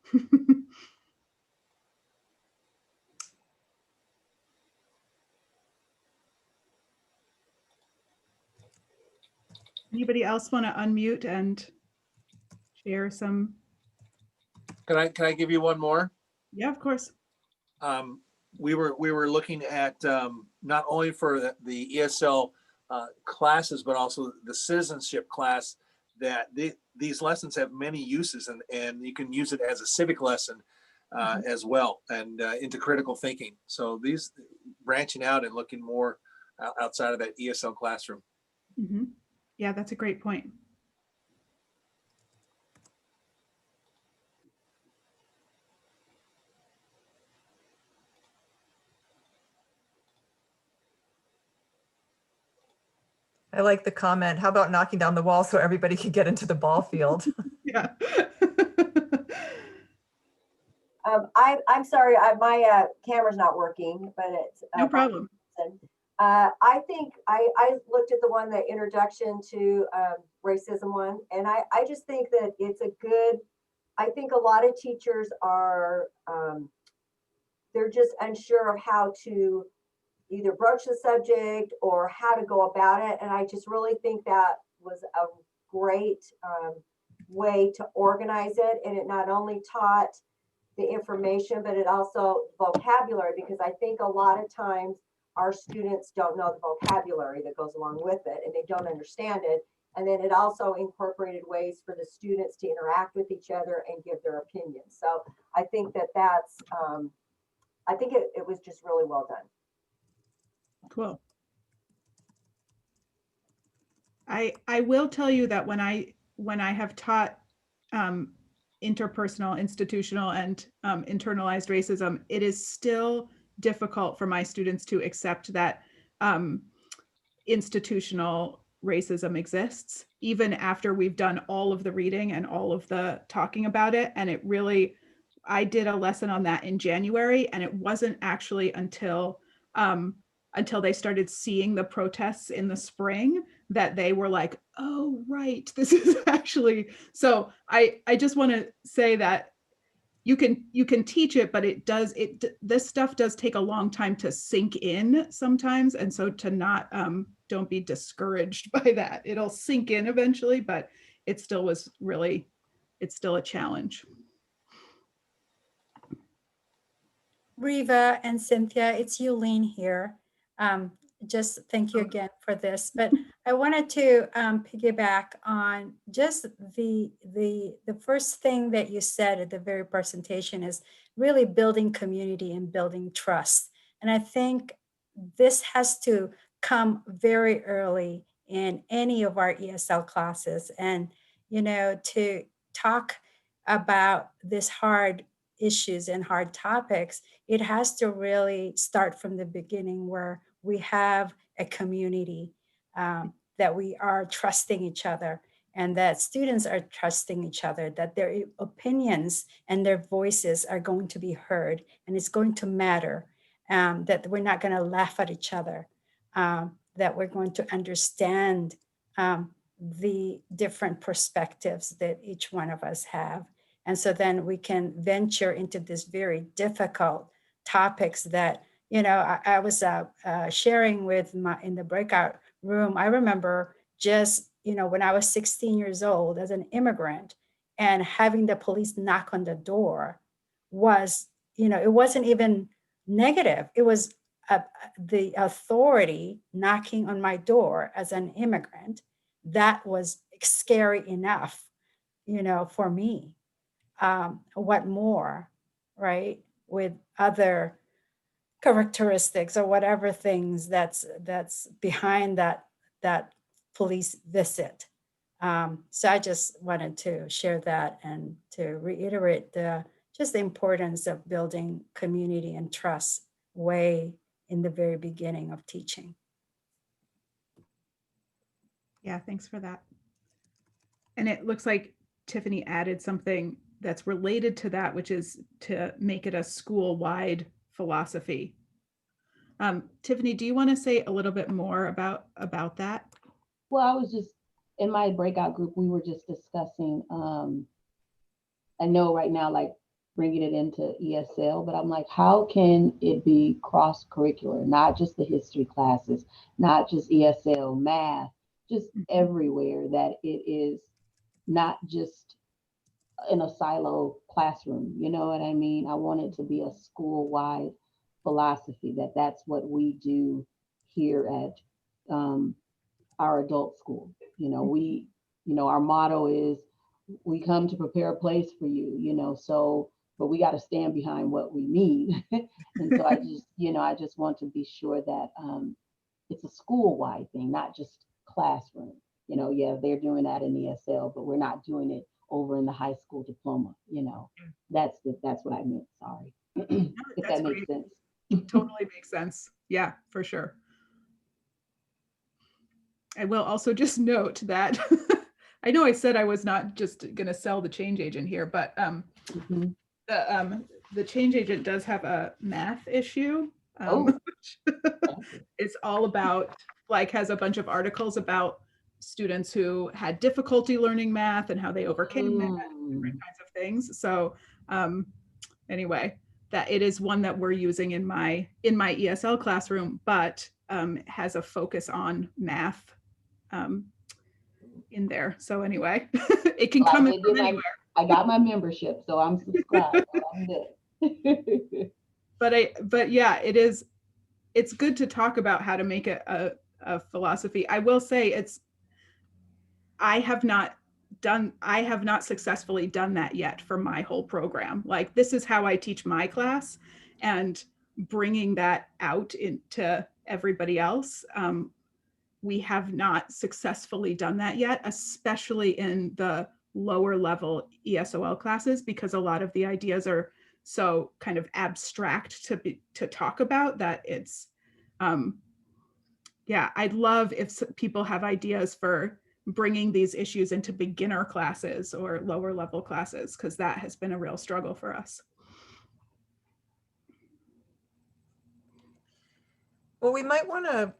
Anybody else want to unmute and share some? Can I give you one more? Yeah, of course. We were looking at not only for the ESL classes, but also the citizenship class, that these lessons have many uses, and you can use it as a civic lesson as well, and into critical thinking. So these branching out and looking more outside of that ESL classroom. Mm-hmm. Yeah, that's a great point. I like the comment. How about knocking down the wall so everybody could get into the ball field? Yeah. I'm sorry, my camera's not working, but it's No problem. I think I looked at the one, the introduction to racism one, and I just think that it's a good. I think a lot of teachers are they're just unsure of how to either broach the subject or how to go about it, and I just really think that was a great way to organize it, and it not only taught the information, but it also vocabulary, because I think a lot of times our students don't know the vocabulary that goes along with it, and they don't understand it. And then it also incorporated ways for the students to interact with each other and give their opinions. So I think that's, I think it was just really well done. Cool. I will tell you that when I have taught interpersonal, institutional, and internalized racism, it is still difficult for my students to accept that institutional racism exists, even after we've done all of the reading and all of the talking about it. And I did a lesson on that in January, and it wasn't actually until they started seeing the protests in the spring that they were like, oh, right, this is actually. So I just want to say that you can teach it, but this stuff does take a long time to sink in sometimes. And so to not, don't be discouraged by that. It'll sink in eventually, but it's still a challenge. Riva and Cynthia, it's Yulene here. Just thank you again for this, but I wanted to piggyback on just the first thing that you said at the very presentation is really building community and building trust. And I think this has to come very early in any of our ESL classes. And, you know, to talk about this hard issues and hard topics, it has to really start from the beginning where we have a community, that we are trusting each other and that students are trusting each other, that their opinions and their voices are going to be heard and it's going to matter, that we're not going to laugh at each other, that we're going to understand the different perspectives that each one of us have. And so then we can venture into this very difficult topics that, you know, I was sharing with in the breakout room. I remember just, you know, when I was 16 years old as an immigrant and having the police knock on the door was, you know, it wasn't even negative. It was the authority knocking on my door as an immigrant. That was scary enough, you know, for me. What more, right? With other characteristics or whatever things that's behind that police visit. So I just wanted to share that and to reiterate just the importance of building community and trust way in the very beginning of teaching. Yeah, thanks for that. And it looks like Tiffany added something that's related to that, which is to make it a school-wide philosophy. Tiffany, do you want to say a little bit more about that? Well, I was just in my breakout group, we were just discussing, I know right now, like bringing it into ESL, but I'm like, how can it be cross-curricular, not just the history classes, not just ESL, math, just everywhere, that it is not just in a silo classroom, you know what I mean? I want it to be a school-wide philosophy, that's what we do here at our adult school. You know, our motto is, we come to prepare a place for you, you know, so, but we got to stand behind what we mean. And so I just want to be sure that it's a school-wide thing, not just classroom. You know, yeah, they're doing that in ESL, but we're not doing it over in the high school diploma, you know. That's what I meant, sorry. If that makes sense. Totally makes sense. Yeah, for sure. I will also just note that I know I said I was not just going to sell the change agent here, but the change agent does have a math issue. It's all about, like, has a bunch of articles about students who had difficulty learning math and how they overcame that, different kinds of things. So anyway, that it is one that we're using in my ESL classroom, but has a focus on math in there. So anyway, it can come in from anywhere. I got my membership, so I'm subscribed. So I'm good. But yeah, it's good to talk about how to make it a philosophy. I will say I have not successfully done that yet for my whole program. Like, this is how I teach my class, and bringing that out into everybody else. We have not successfully done that yet, especially in the lower level ESOL classes, because a lot of the ideas are so kind of abstract to talk about that it's, yeah, I'd love if people have ideas for bringing these issues into beginner classes or lower level classes, because that has been a real struggle for us. Well, we might want to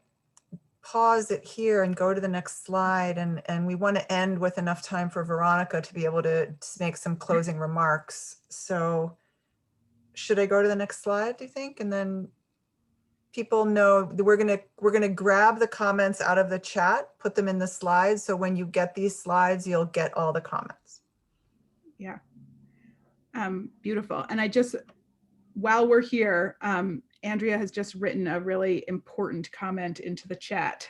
pause it here and go to the next slide. And we want to end with enough time for Veronica to be able to make some closing remarks. So should I go to the next slide, do you think? And then people know that we're gonna grab the comments out of the chat, put them in the slides. So when you get these slides, you'll get all the comments. Yeah. Beautiful. And while we're here, Andrea has just written a really important comment into the chat.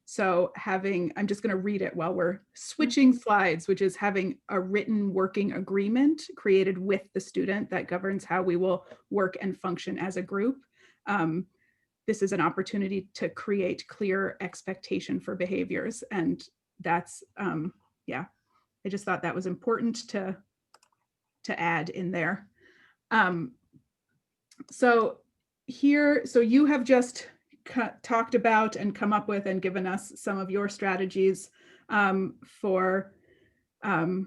So I'm just going to read it while we're switching slides, which is having a written working agreement created with the student that governs how we will work and function as a group. This is an opportunity to create clear expectation for behaviors. And that's, yeah, I just thought that was important to add in there. So you have just talked about and come up with and given us some of your strategies for talking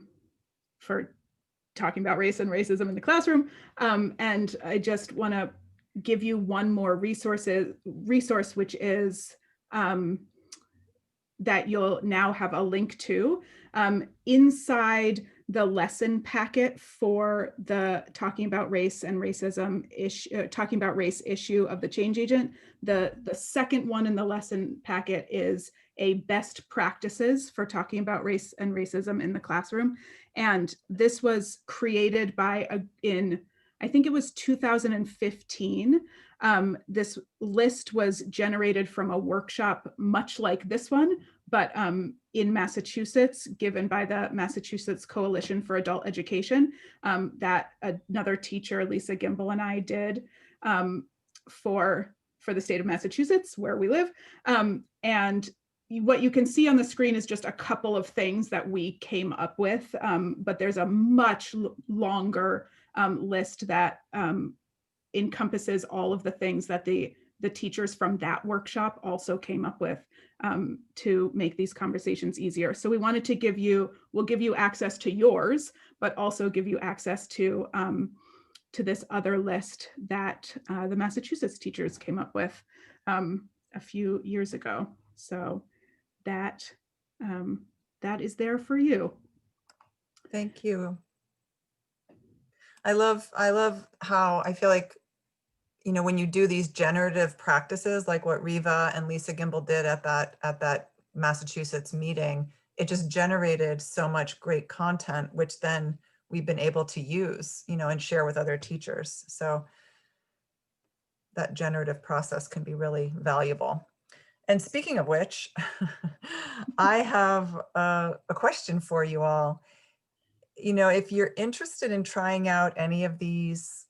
about race and racism in the classroom. And I just want to give you one more resource, which is that you'll now have a link to inside the lesson packet for the talking about race and racism issue, talking about race issue of the change agent. The second one in the lesson packet is a best practices for talking about race and racism in the classroom. And this was created by I think it was 2015. This list was generated from a workshop much like this one, but in Massachusetts, given by the Massachusetts Coalition for Adult Education, that another teacher, Lisa Gimble, and I did for the state of Massachusetts, where we live. And what you can see on the screen is just a couple of things that we came up with, but there's a much longer list that encompasses all of the things that the teachers from that workshop also came up with to make these conversations easier. So we wanted to we'll give you access to yours, but also give you access to this other list that the Massachusetts teachers came up with a few years ago. So that is there for you. Thank you. I love how I feel like, you know, when you do these generative practices, like what Riva and Lisa Gimble did at that Massachusetts meeting, it just generated so much great content, which then we've been able to use, you know, and share with other teachers. So that generative process can be really valuable. And speaking of which, I have a question for you all. You know, if you're interested in trying out any of these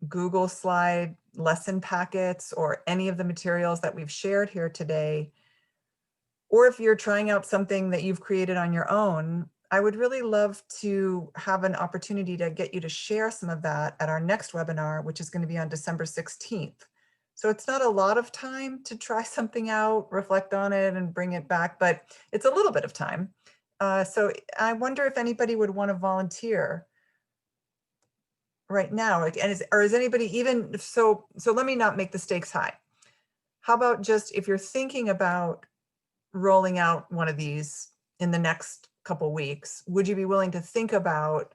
Google Slide lesson packets or any of the materials that we've shared here today, or if you're trying out something that you've created on your own, I would really love to have an opportunity to get you to share some of that at our next webinar, which is going to be on December 16th. So it's not a lot of time to try something out, reflect on it, and bring it back, but it's a little bit of time. So I wonder if anybody would want to volunteer right now, or is anybody even, so let me not make the stakes high. How about just if you're thinking about rolling out one of these in the next couple weeks, would you be willing to think about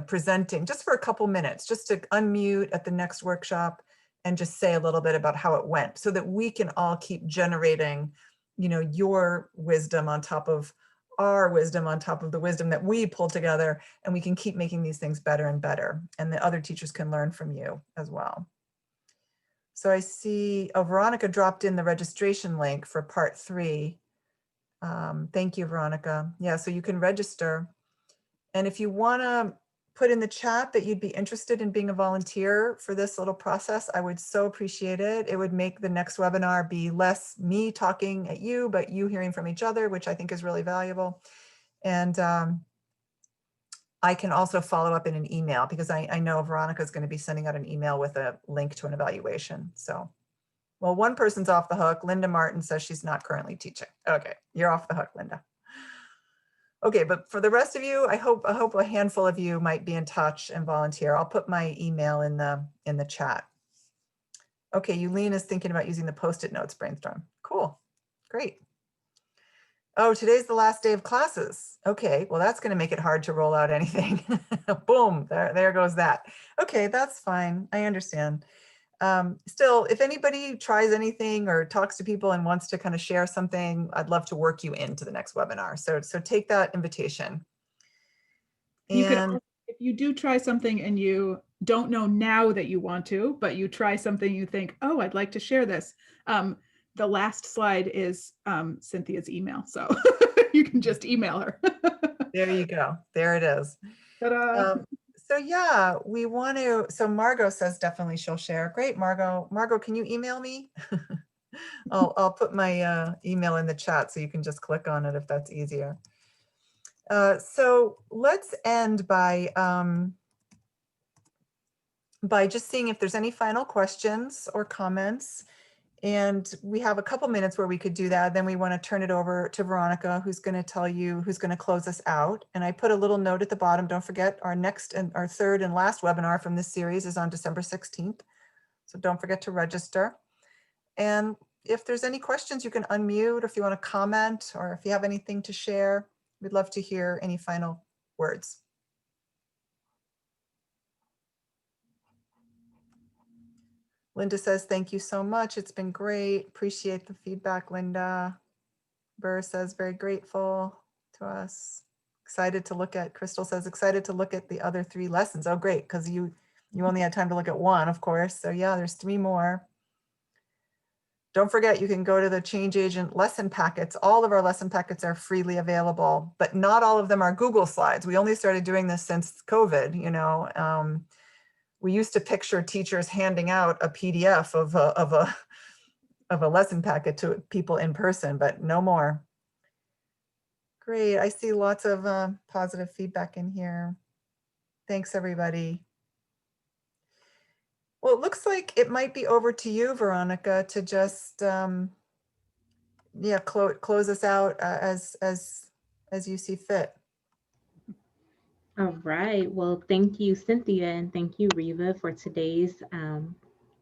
presenting just for a couple minutes, just to unmute at the next workshop and just say a little bit about how it went, so that we can all keep generating, you know, your wisdom on top of our wisdom on top of the wisdom that we pull together, and we can keep making these things better and better, and the other teachers can learn from you as well. So I see, Veronica dropped in the registration link for part 3. Thank you, Veronica. Yeah, so you can register. And if you want to put in the chat that you'd be interested in being a volunteer for this little process, I would so appreciate it. It would make the next webinar be less me talking at you, but you hearing from each other, which I think is really valuable. And I can also follow up in an email, because I know Veronica is going to be sending out an email with a link to an evaluation. So, well, one person's off the hook. Linda Martin says she's not currently teaching. Okay, you're off the hook, Linda. Okay, but for the rest of you, I hope a handful of you might be in touch and volunteer. I'll put my email in the chat. Okay, Yulene is thinking about using the Post-it notes brainstorm. Cool, great. Oh, today's the last day of classes. Okay, well, that's going to make it hard to roll out anything. Boom, there goes that. Okay, that's fine. I understand. Still, if anybody tries anything or talks to people and wants to kind of share something, I'd love to work you into the next webinar. So take that invitation. You could, if you do try something and you don't know now that you want to, but you try something, you think, oh, I'd like to share this. The last slide is Cynthia's email. So you can just email her. There you go. There it is. Ta-da. So yeah, we want to, so Margot says definitely she'll share. Great, Margot. Margot, can you email me? I'll put my email in the chat so you can just click on it if that's easier. So let's end by just seeing if there's any final questions or comments. And we have a couple minutes where we could do that. Then we want to turn it over to Veronica, who's going to tell you who's going to close us out. And I put a little note at the bottom. Don't forget, our next and our third and last webinar from this series is on December 16th. So don't forget to register. And if there's any questions, you can unmute, or if you want to comment, or if you have anything to share, we'd love to hear any final words. Linda says, thank you so much. It's been great. Appreciate the feedback, Linda. Burr says, very grateful to us. Excited to look at, Crystal says, excited to look at the other 3 lessons. Oh, great, because you only had time to look at 1, of course. So yeah, there's 3 more. Don't forget, you can go to the Change Agent lesson packets. All of our lesson packets are freely available, but not all of them are Google Slides. We only started doing this since COVID, you know. We used to picture teachers handing out a PDF of a lesson packet to people in person, but no more. Great, I see lots of positive feedback in here. Thanks, everybody. Well, it looks like it might be over to you, Veronica, to just yeah, close us out as you see fit. All right. Well, thank you, Cynthia, and thank you, Riva, for today's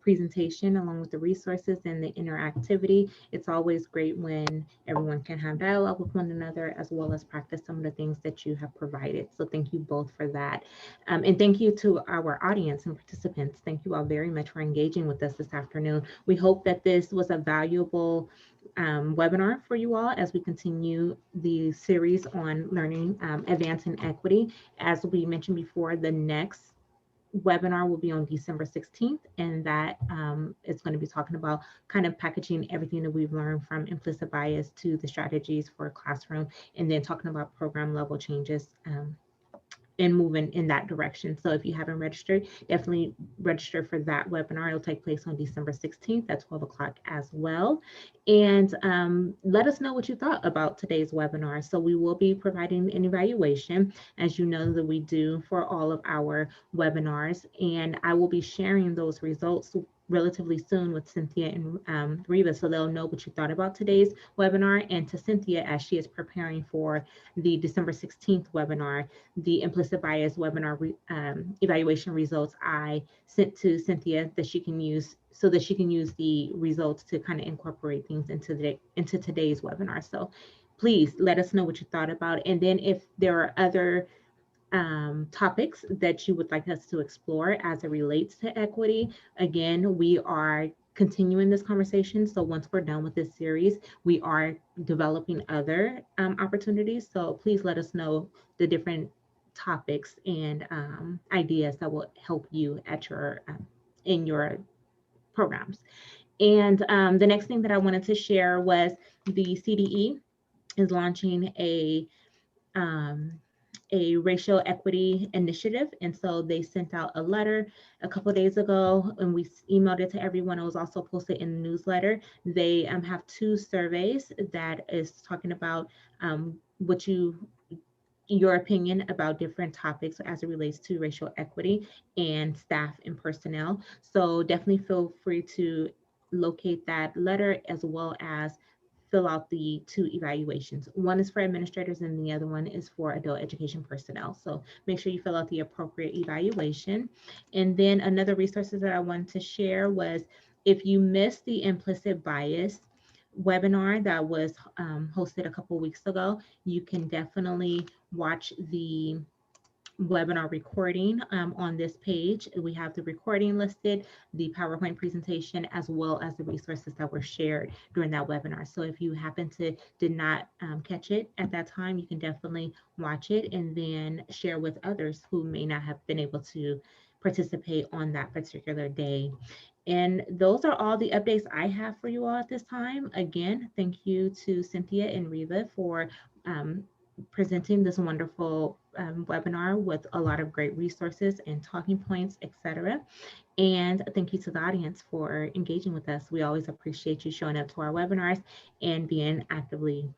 presentation, along with the resources and the interactivity. It's always great when everyone can have dialogue with one another, as well as practice some of the things that you have provided. So thank you both for that. And thank you to our audience and participants. Thank you all very much for engaging with us this afternoon. We hope that this was a valuable webinar for you all as we continue the series on learning, advancing equity. As we mentioned before, the next webinar will be on December 16th, and that is going to be talking about kind of packaging everything that we've learned from implicit bias to the strategies for a classroom, and then talking about program level changes and moving in that direction. So if you haven't registered, definitely register for that webinar. It'll take place on December 16th at 12 o'clock as well. And let us know what you thought about today's webinar. So we will be providing an evaluation, as you know that we do for all of our webinars. And I will be sharing those results relatively soon with Cynthia and Riva, so they'll know what you thought about today's webinar. And to Cynthia, as she is preparing for the December 16th webinar, the implicit bias webinar evaluation results I sent to Cynthia that she can use, so that she can use the results to kind of incorporate things into today's webinar. So please let us know what you thought about. And then if there are other topics that you would like us to explore as it relates to equity, again, we are continuing this conversation. So once we're done with this series, we are developing other opportunities. So please let us know the different topics and ideas that will help you at your in your programs. And the next thing that I wanted to share was the CDE is launching a racial equity initiative. And so they sent out a letter a couple of days ago, and we emailed it to everyone. It was also posted in the newsletter. They have 2 surveys that is talking about your opinion about different topics as it relates to racial equity and staff and personnel. So definitely feel free to locate that letter, as well as fill out the 2 evaluations. One is for administrators and the other one is for adult education personnel. So make sure you fill out the appropriate evaluation. And then another resources that I wanted to share was, if you missed the implicit bias webinar that was hosted a couple of weeks ago, you can definitely watch the webinar recording on this page. We have the recording listed, the PowerPoint presentation, as well as the resources that were shared during that webinar. So if you happen to did not catch it at that time, you can definitely watch it and then share with others who may not have been able to participate on that particular day. And those are all the updates I have for you all at this time. Again, thank you to Cynthia and Riva for presenting this wonderful webinar with a lot of great resources and talking points, etc. And thank you to the audience for engaging with us. We always appreciate you showing up to our webinars and being actively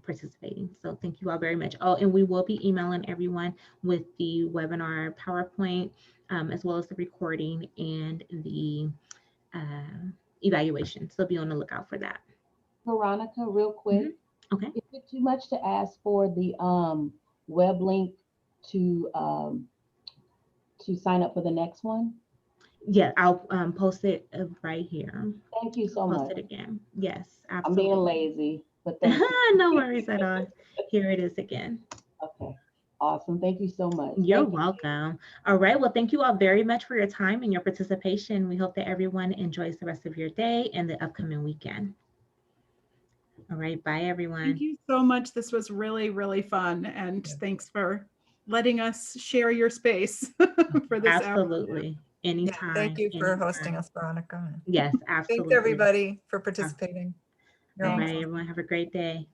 participating. So thank you all very much. Oh, and we will be emailing everyone with the webinar PowerPoint, as well as the recording and the evaluation. So be on the lookout for that. Veronica, real quick. Okay. Is it too much to ask for the web link to sign up for the next one? Yeah, I'll post it right here. Thank you so Post much. it again. Yes, I'm absolutely. being lazy, but thank you. No worries at all. Here it is again. Okay, awesome. Thank you so much. You're Thank you. welcome. All right. Well, thank you all very much for your time and your participation. We hope that everyone enjoys the rest of your day and the upcoming weekend. All right. Bye, everyone. Thank you so much. This was really, really fun. And thanks for letting us share your space for this hour. Absolutely. Yeah, Anytime. thank you for anytime. hosting us, Veronica. Yes, absolutely. Thanks everybody for participating. You're All welcome. right, everyone. Have a great day.